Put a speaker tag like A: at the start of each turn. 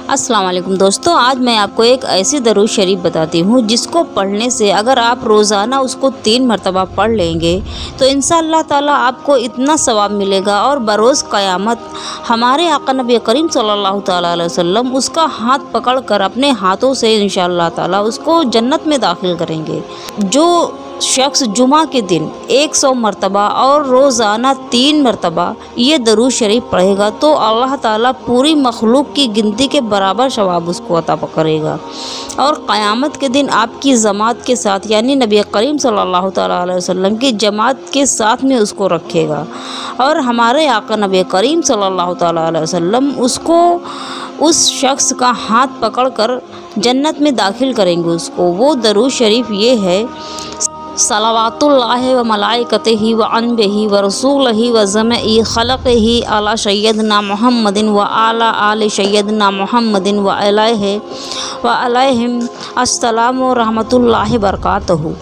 A: अस्सलाम वालेकुम दोस्तों, आज मैं आपको एक ऐसी दरूद शरीफ बताती हूँ जिसको पढ़ने से अगर आप रोज़ाना उसको 3 मरतबा पढ़ लेंगे तो इंशाअल्लाह ताला आपको इतना सवाब मिलेगा और बरोज़ क़यामत हमारे आका नबी करीम सल्लल्लाहु ताला अलैहि वसल्लम उसका हाथ पकड़ कर अपने हाथों से इंशाअल्लाह ताला उसको जन्नत में दाखिल करेंगे। जो शख्स जुमा के दिन 100 मरतबा और रोज़ाना 3 मरतबा ये दरूद शरीफ पढ़ेगा तो अल्लाह ताला पूरी मखलूक की गिनती के बराबर सवाब उसको अता करेगा और क़यामत के दिन आपकी जमात के साथ यानी नबी करीम सल्लल्लाहु ताला अलैहि वसल्लम की जमात के साथ में उसको रखेगा और हमारे आका नबी करीम सल्लल्लाहु ताला अलैहि वसल्लम उसको उस शख्स का हाथ पकड़कर जन्नत में दाखिल करेंगे उसको। वो दरूद शरीफ ये है, सलावातुल्लाहि व मलाइकतिही व अनबिही व रसूलिही व जमीई खलक़िही अला सय्यदना मुहम्मदिन व अला आलि सय्यदना मुहम्मदिन व अलैहिम अस्सलामु व रहमतुल्लाहि व बरकातहू।